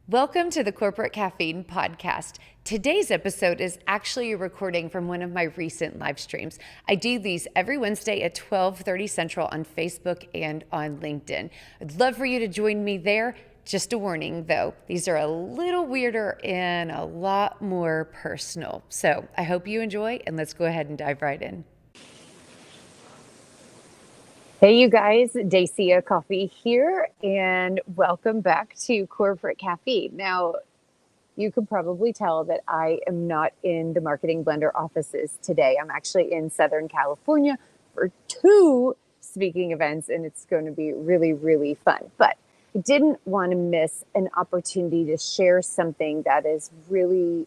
Welcome to the Corporate Caffeine podcast. Today's episode is actually a recording from one of my recent live streams. I do these every Wednesday at 12:30 Central on Facebook and on LinkedIn. I'd love for you to join me there. Just a warning though, these are a little weirder and a lot more personal. So I hope you enjoy, and let's go ahead and dive right in. Hey, you guys, Dacia Coffee here, and welcome back to Corporate Caffeine. Now, you can probably tell that I am not in the Marketing Blender offices today. I'm actually in Southern California for two speaking events, and it's going to be really, really fun. But I didn't want to miss an opportunity to share something that is really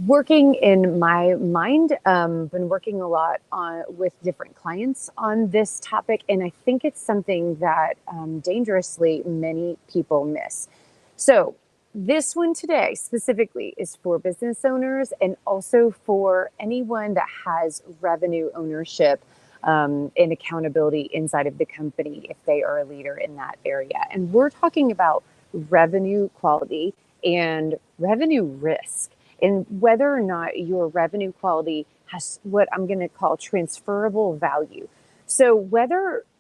working in my mind. Been working a lot with different clients on this topic, and I think it's something that dangerously many people miss. So this one today specifically is for business owners and also for anyone that has revenue ownership and accountability inside of the company if they are a leader in that area. And we're talking about revenue quality and revenue risk, and whether or not your revenue quality has what I'm going to call transferable value. So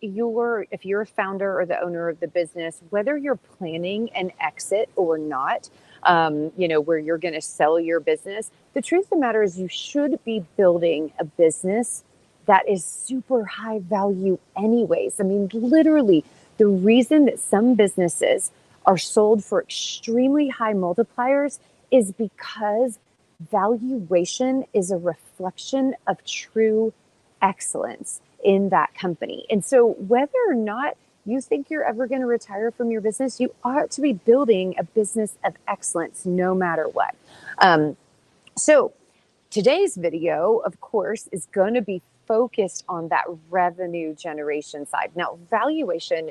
if you're a founder or the owner of the business, whether you're planning an exit or not, where you're going to sell your business, the truth of the matter is you should be building a business that is super high value anyways. I mean, literally, the reason that some businesses are sold for extremely high multipliers is because valuation is a reflection of true excellence in that company. And so whether or not you think you're ever going to retire from your business, you ought to be building a business of excellence no matter what. So today's video, of course, is going to be focused on that revenue generation side. Now, valuation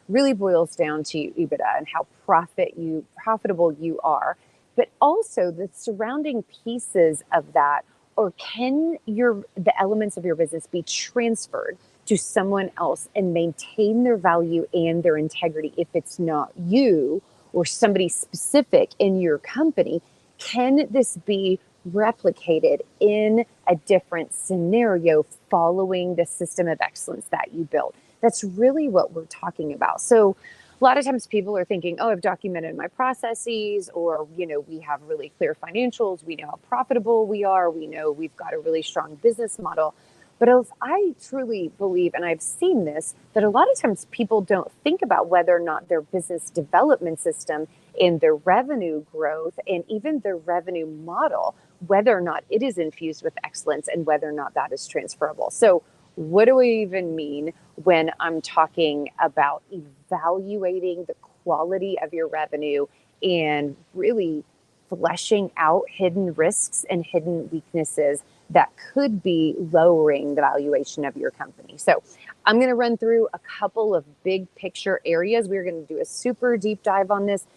really boils down to EBITDA and how profitable you are, but also the surrounding pieces of that, or can the elements of your business be transferred to someone else and maintain their value and their integrity? If it's not you or somebody specific in your company, can this be replicated in a different scenario following the system of excellence that you built? That's really what we're talking about. So a lot of times people are thinking, oh, I've documented my processes, or, we have really clear financials. We know how profitable we are. We know we've got a really strong business model. But as I truly believe, and I've seen this, that a lot of times people don't think about whether or not their business development system and their revenue growth and even their revenue model, whether or not it is infused with excellence and whether or not that is transferable. So what do I even mean when I'm talking about evaluating the quality of your revenue and really fleshing out hidden risks and hidden weaknesses that could be lowering the valuation of your company? So I'm going to run through a couple of big picture areas. We're going to do a super deep dive on this.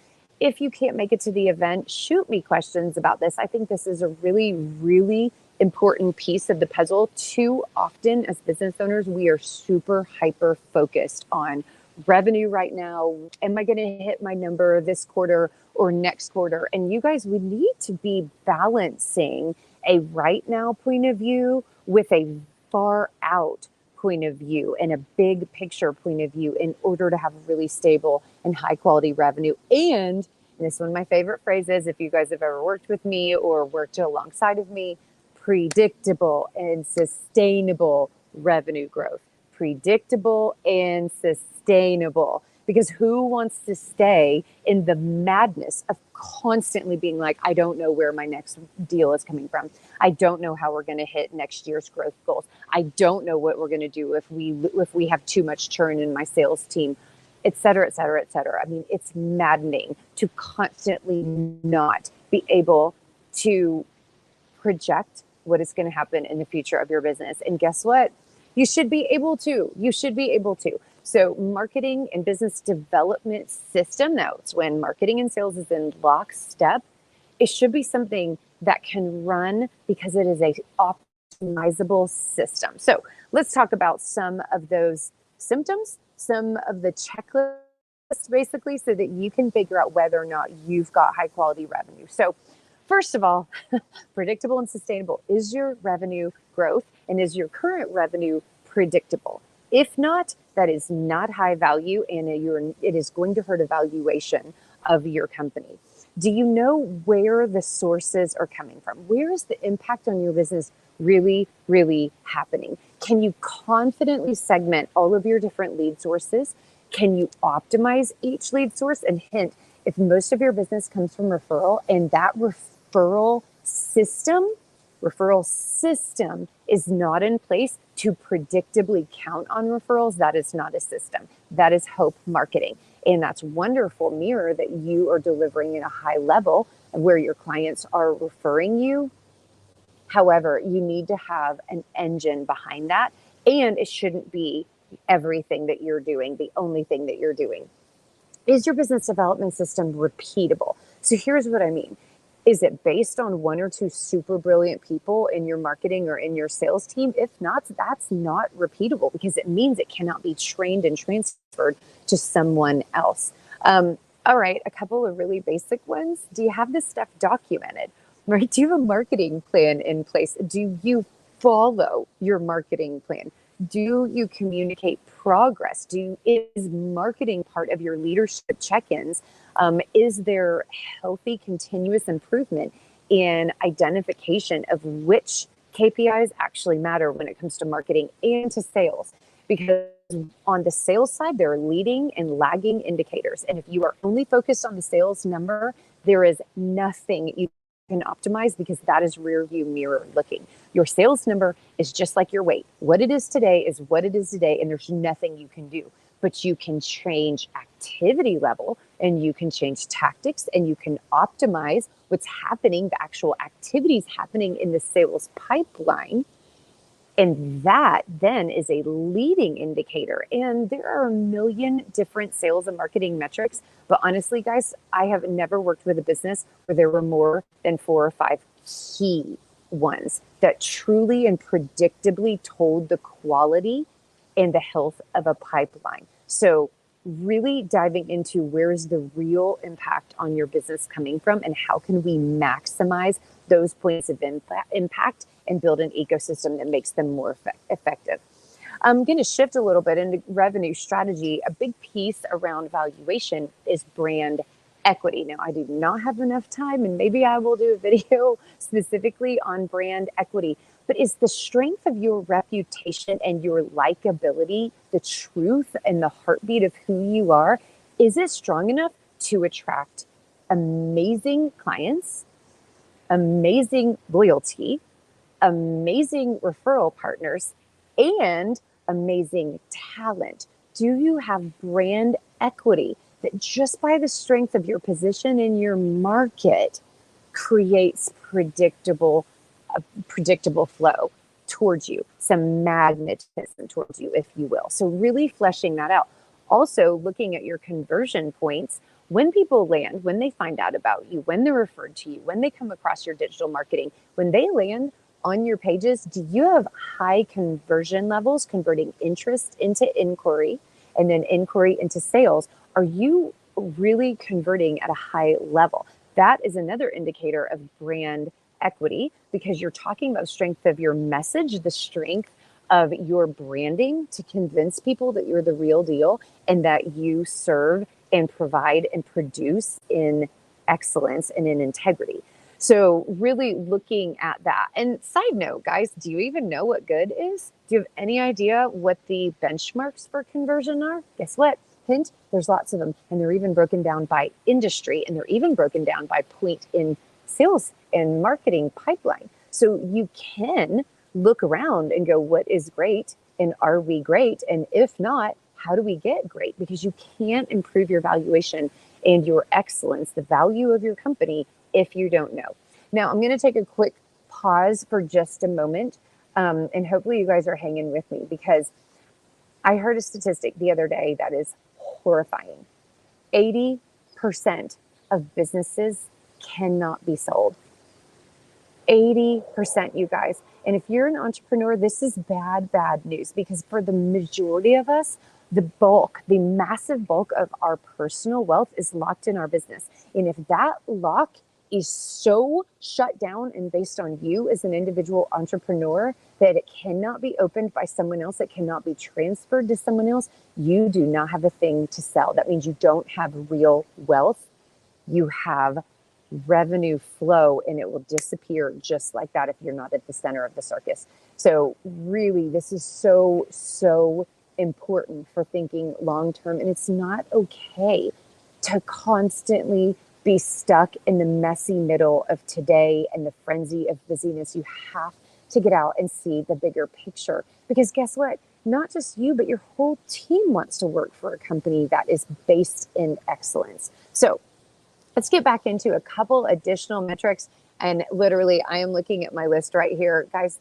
If you can't make it to the event, shoot me questions about this. I think this is a really, really important piece of the puzzle. Too often as business owners, we are super hyper focused on revenue right now. Am I going to hit my number this quarter or next quarter? And you guys, we need to be balancing a right now point of view with a far out point of view and a big picture point of view in order to have a really stable and high quality revenue. And this is one of my favorite phrases, if you guys have ever worked with me or worked alongside of me: predictable and sustainable revenue growth. Predictable and sustainable. Because who wants to stay in the madness of constantly being like, I don't know where my next deal is coming from. I don't know how we're going to hit next year's growth goals. I don't know what we're going to do if we have too much churn in my sales team, et cetera, et cetera, et cetera. I mean, it's maddening to constantly not be able to project what is going to happen in the future of your business. And guess what? You should be able to. So marketing and business development system notes, when marketing and sales is in lockstep, it should be something that can run because it is a optimizable system. So let's talk about some of those symptoms, some of the checklists basically, so that you can figure out whether or not you've got high quality revenue. So first of all, predictable and sustainable. Is your revenue growth and is your current revenue predictable? If not, that is not high value, and it is going to hurt a valuation of your company. Do you know where the sources are coming from? Where is the impact on your business really, really happening? Can you confidently segment all of your different lead sources? Can you optimize each lead source? And hint, if most of your business comes from referral and that referral system is not in place to predictably count on referrals, that is not a system. That is hope marketing. And that's wonderful mirror that you are delivering at a high level where your clients are referring you. However, you need to have an engine behind that, and it shouldn't be everything that you're doing, the only thing that you're doing. Is your business development system repeatable? So here's what I mean. Is it based on one or two super brilliant people in your marketing or in your sales team? If not, that's not repeatable, because it means it cannot be trained and transferred to someone else. All right, a couple of really basic ones. Do you have this stuff documented? Right? Do you have a marketing plan in place? Do you follow your marketing plan? Do you communicate progress? Is marketing part of your leadership check-ins? Is there healthy continuous improvement in identification of which KPIs actually matter when it comes to marketing and to sales? Because on the sales side, there are leading and lagging indicators. And if you are only focused on the sales number, there is nothing you can optimize, because that is rear view mirror looking. Your sales number is just like your weight. What it is today is what it is today, and there's nothing you can do. But you can change activity level, and you can change tactics, and you can optimize what's happening, the actual activities happening in the sales pipeline. And that then is a leading indicator. And there are a million different sales and marketing metrics. But honestly, guys, I have never worked with a business where there were more than 4 or 5 key ones that truly and predictably told the quality and the health of a pipeline. So really diving into where is the real impact on your business coming from, and how can we maximize those points of impact and build an ecosystem that makes them more effective. I'm going to shift a little bit into revenue strategy. A big piece around valuation is brand equity. Now, I do not have enough time, and maybe I will do a video specifically on brand equity, but is the strength of your reputation and your likability, the truth and the heartbeat of who you are, is it strong enough to attract amazing clients, amazing loyalty, amazing referral partners, and amazing talent? Do you have brand equity that just by the strength of your position in your market creates predictable flow towards you, some magnetism towards you, if you will? So really fleshing that out. Also looking at your conversion points. When people land, when they find out about you, when they're referred to you, when they come across your digital marketing, when they land on your pages, do you have high conversion levels, converting interest into inquiry and then inquiry into sales? Are you really converting at a high level? That is another indicator of brand equity, because you're talking about strength of your message, the strength of your branding to convince people that you're the real deal and that you serve and provide and produce in excellence and in integrity. So really looking at that. And side note, guys, do you even know what good is? Do you have any idea what the benchmarks for conversion are? Guess what? Hint, there's lots of them. And they're even broken down by industry, and they're even broken down by point in sales and marketing pipeline. So you can look around and go, what is great? And are we great? And if not, how do we get great? Because you can't improve your valuation and your excellence, the value of your company, if you don't know. Now, I'm going to take a quick pause for just a moment. And hopefully you guys are hanging with me, because I heard a statistic the other day that is horrifying. 80% of businesses cannot be sold. 80%, you guys. And if you're an entrepreneur, this is bad news, because for the majority of us, the massive bulk of our personal wealth is locked in our business. And if that lock is so shut down and based on you as an individual entrepreneur that it cannot be opened by someone else, it cannot be transferred to someone else, you do not have a thing to sell. That means you don't have real wealth. You have revenue flow, and it will disappear just like that if you're not at the center of the circus. So really, this is so important for thinking long term. And it's not okay to constantly be stuck in the messy middle of today and the frenzy of busyness. You have to get out and see the bigger picture, because guess what? Not just you, but your whole team wants to work for a company that is based in excellence. So let's get back into a couple additional metrics. And literally, I am looking at my list right here. Guys,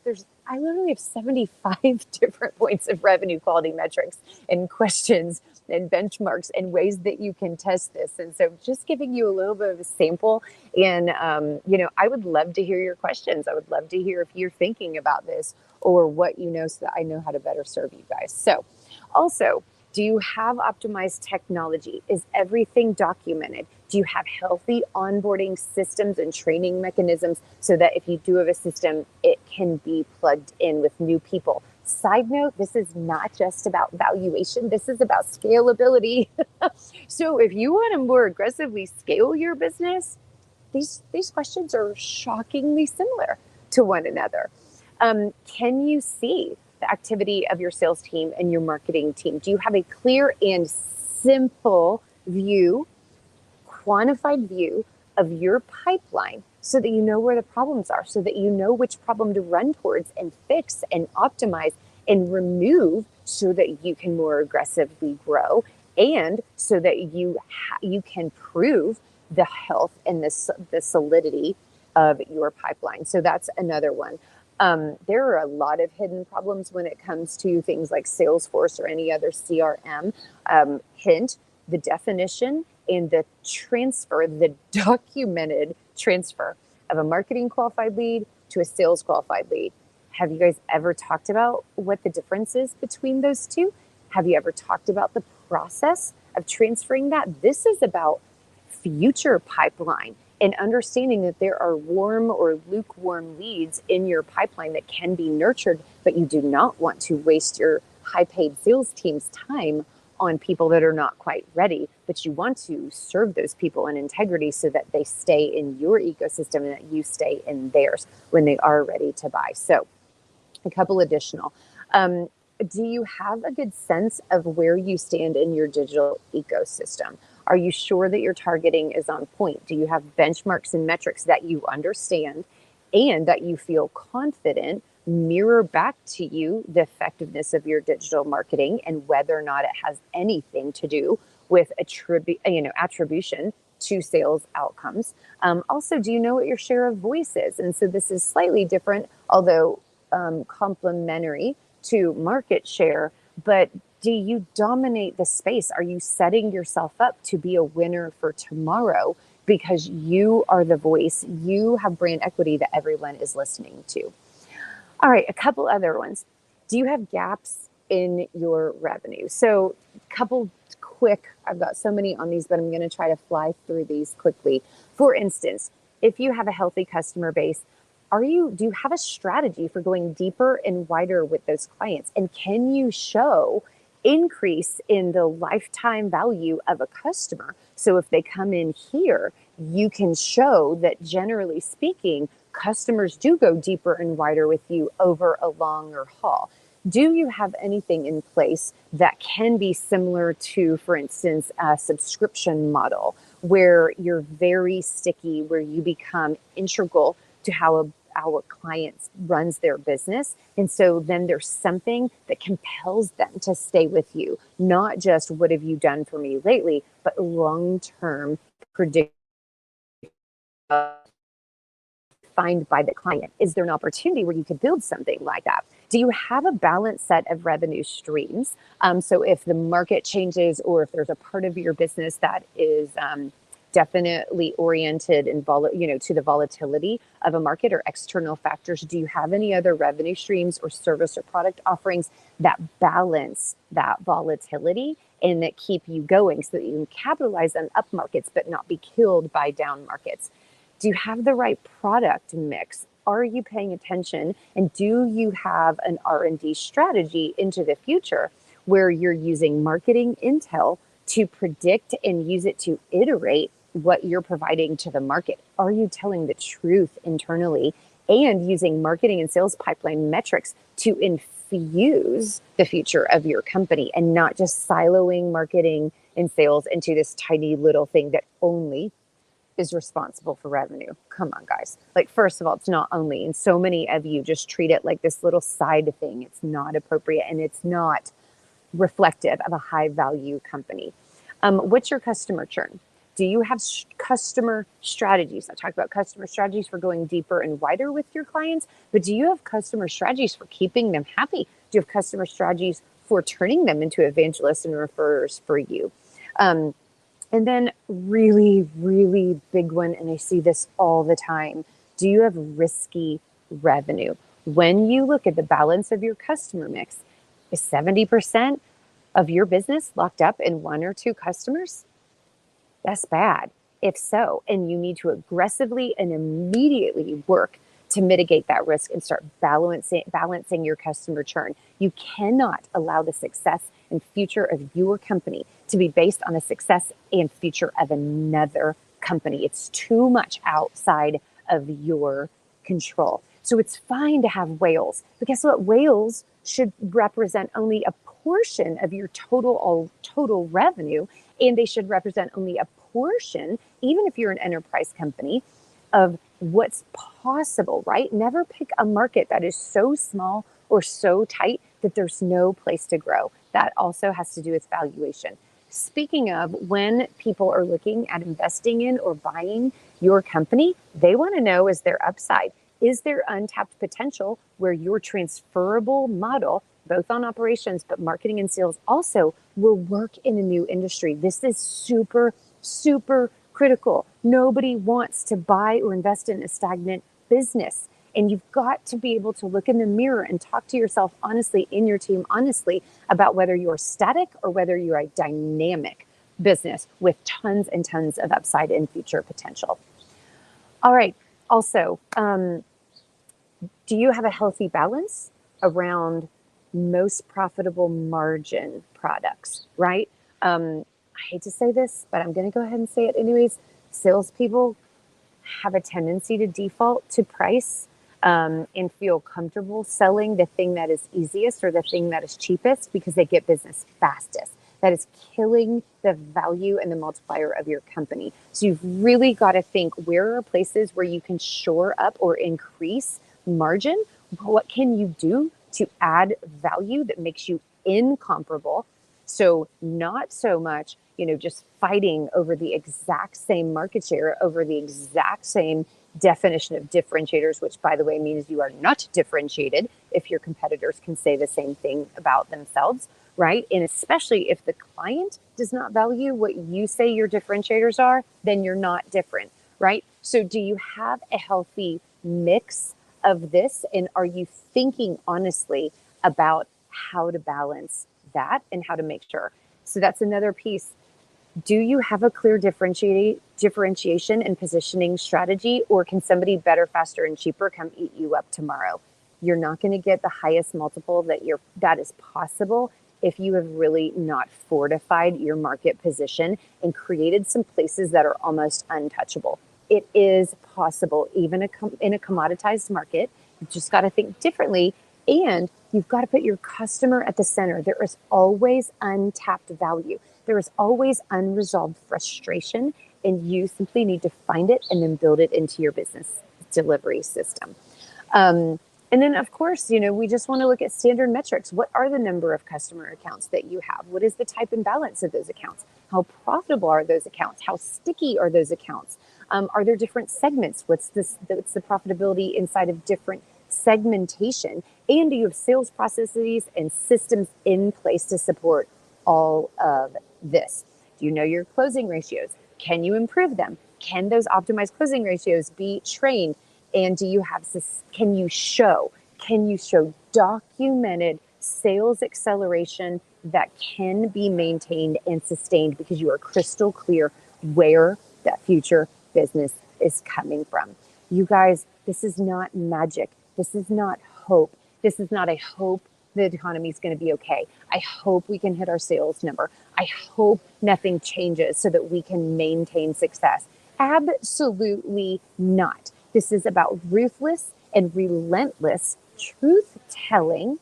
I literally have 75 different points of revenue quality metrics and questions and benchmarks and ways that you can test this. And so just giving you a little bit of a sample. And, I would love to hear your questions. I would love to hear if you're thinking about this or what you know, so that I know how to better serve you guys. So also, do you have optimized technology? Is everything documented? Do you have healthy onboarding systems and training mechanisms so that if you do have a system, it can be plugged in with new people? Side note, this is not just about valuation. This is about scalability. So if you want to more aggressively scale your business, these questions are shockingly similar to one another. Can you see the activity of your sales team and your marketing team? Do you have a clear and simple view, quantified view of your pipeline so that you know where the problems are, so that you know which problem to run towards and fix and optimize and remove so that you can more aggressively grow, and so that you can prove the health and the solidity of your pipeline? So that's another one. There are a lot of hidden problems when it comes to things like Salesforce or any other CRM. Hint, the definition and the transfer, the documented transfer of a marketing qualified lead to a sales qualified lead. Have you guys ever talked about what the difference is between those two? Have you ever talked about the process of transferring that? This is about future pipeline and understanding that there are warm or lukewarm leads in your pipeline that can be nurtured, but you do not want to waste your high-paid sales team's time on people that are not quite ready, but you want to serve those people in integrity so that they stay in your ecosystem and that you stay in theirs when they are ready to buy. So a couple additional. Do you have a good sense of where you stand in your digital ecosystem? Are you sure that your targeting is on point? Do you have benchmarks and metrics that you understand and that you feel confident mirror back to you the effectiveness of your digital marketing and whether or not it has anything to do with attribution to sales outcomes? Also, do you know what your share of voice is? And so this is slightly different, although complementary to market share, but do you dominate the space? Are you setting yourself up to be a winner for tomorrow because you are the voice, you have brand equity that everyone is listening to? All right, a couple other ones. Do you have gaps in your revenue? So a couple quick, I've got so many on these, but I'm going to try to fly through these quickly. For instance, if you have a healthy customer base, do you have a strategy for going deeper and wider with those clients? And can you show increase in the lifetime value of a customer? So if they come in here, you can show that generally speaking, customers do go deeper and wider with you over a longer haul. Do you have anything in place that can be similar to, for instance, a subscription model where you're very sticky, where you become integral to how a client runs their business? And so then there's something that compels them to stay with you, not just what have you done for me lately, but long-term prediction defined by the client. Is there an opportunity where you could build something like that? Do you have a balanced set of revenue streams? So if the market changes or if there's a part of your business that is definitely oriented and to the volatility of a market or external factors? Do you have any other revenue streams or service or product offerings that balance that volatility and that keep you going so that you can capitalize on up markets but not be killed by down markets? Do you have the right product mix? Are you paying attention? And do you have an R&D strategy into the future where you're using marketing intel to predict and use it to iterate what you're providing to the market? Are you telling the truth internally and using marketing and sales pipeline metrics to infuse the future of your company and not just siloing marketing and sales into this tiny little thing that only is responsible for revenue? Come on, guys. Like, first of all, it's not only, and so many of you just treat it like this little side thing. It's not appropriate and it's not reflective of a high value company. What's your customer churn? Do you have customer strategies? I talked about customer strategies for going deeper and wider with your clients, but do you have customer strategies for keeping them happy? Do you have customer strategies for turning them into evangelists and referrers for you? And then really, really big one, and I see this all the time, do you have risky revenue? When you look at the balance of your customer mix, is 70% of your business locked up in one or two customers? That's bad. If so, and you need to aggressively and immediately work to mitigate that risk and start balancing your customer churn. You cannot allow the success and future of your company to be based on the success and future of another company. It's too much outside of your control. So it's fine to have whales, but guess what? Whales should represent only a portion of your total revenue, and they should represent only a portion, even if you're an enterprise company, of what's possible, right? Never pick a market that is so small or so tight that there's no place to grow. That also has to do with valuation. Speaking of, when people are looking at investing in or buying your company, they want to know, is there upside? Is there untapped potential where your transferable model, both on operations, but marketing and sales also, will work in a new industry? This is super, super critical. Nobody wants to buy or invest in a stagnant business. And you've got to be able to look in the mirror and talk to yourself honestly, in your team honestly, about whether you're static or whether you're a dynamic business with tons and tons of upside and future potential. All right. Also, do you have a healthy balance around most profitable margin products, right? I hate to say this, but I'm going to go ahead and say it anyways. Salespeople have a tendency to default to price and feel comfortable selling the thing that is easiest or the thing that is cheapest because they get business fastest. That is killing the value and the multiplier of your company. So you've really got to think, where are places where you can shore up or increase margin? What can you do to add value that makes you incomparable? So not so much, just fighting over the exact same market share, over the exact same definition of differentiators, which, by the way, means you are not differentiated if your competitors can say the same thing about themselves, right? And especially if the client does not value what you say your differentiators are, then you're not different, right? So do you have a healthy mix of this? And are you thinking honestly about how to balance that and how to make sure? So that's another piece. Do you have a clear differentiation and positioning strategy, or can somebody better, faster, and cheaper come eat you up tomorrow? You're not going to get the highest multiple that is possible if you have really not fortified your market position and created some places that are almost untouchable. It is possible, even in a commoditized market. You've just got to think differently, and you've got to put your customer at the center. There is always untapped value. There is always unresolved frustration, and you simply need to find it and then build it into your business delivery system. And then, of course, we just want to look at standard metrics. What are the number of customer accounts that you have? What is the type and balance of those accounts? How profitable are those accounts? How sticky are those accounts? Are there different segments? What's the profitability inside of different segmentation? And do you have sales processes and systems in place to support all of this? Do you know your closing ratios? Can you improve them? Can those optimized closing ratios be trained? And do you have, can you show documented sales acceleration that can be maintained and sustained because you are crystal clear where that future business is coming from? You guys, this is not magic. This is not hope. This is not a hope the economy is going to be okay. I hope we can hit our sales number. I hope nothing changes so that we can maintain success. Absolutely not. This is about ruthless and relentless truth telling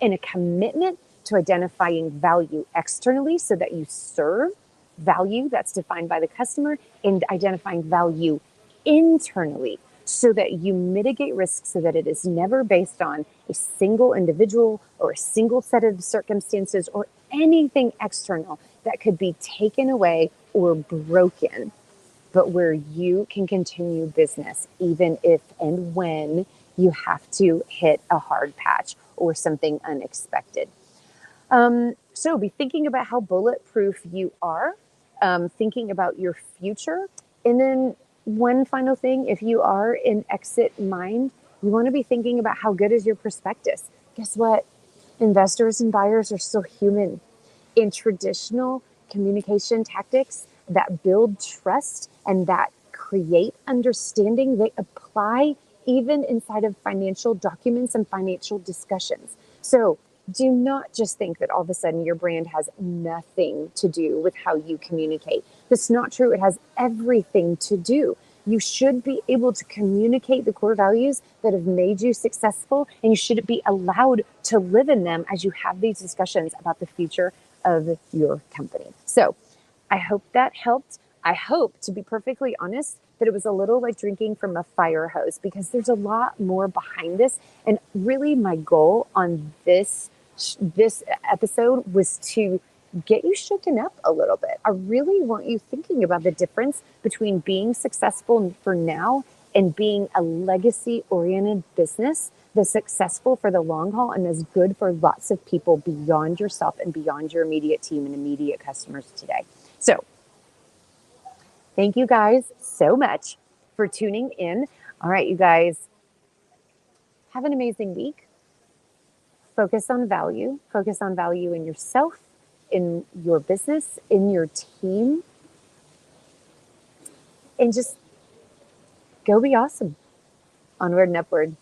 and a commitment to identifying value externally so that you serve value that's defined by the customer, and identifying value internally so that you mitigate risk so that it is never based on a single individual or a single set of circumstances or anything external that could be taken away or broken, but where you can continue business even if and when you have to hit a hard patch or something unexpected. So be thinking about how bulletproof you are, thinking about your future. And then one final thing, if you are in exit mind, you want to be thinking about how good is your prospectus. Guess what? Investors and buyers are still human. In traditional communication tactics that build trust and that create understanding, they apply even inside of financial documents and financial discussions. So do not just think that all of a sudden your brand has nothing to do with how you communicate. That's not true. It has everything to do. You should be able to communicate the core values that have made you successful, and you should be allowed to live in them as you have these discussions about the future of your company. So I hope that helped. I hope, to be perfectly honest, that it was a little like drinking from a fire hose, because there's a lot more behind this. And really my goal on this episode was to get you shooken up a little bit. I really want you thinking about the difference between being successful for now and being a legacy-oriented business that's successful for the long haul and is good for lots of people beyond yourself and beyond your immediate team and immediate customers today. So thank you guys so much for tuning in. All right, you guys, have an amazing week. Focus on value. Focus on value in yourself, in your business, in your team, and just go be awesome. Onward and upward.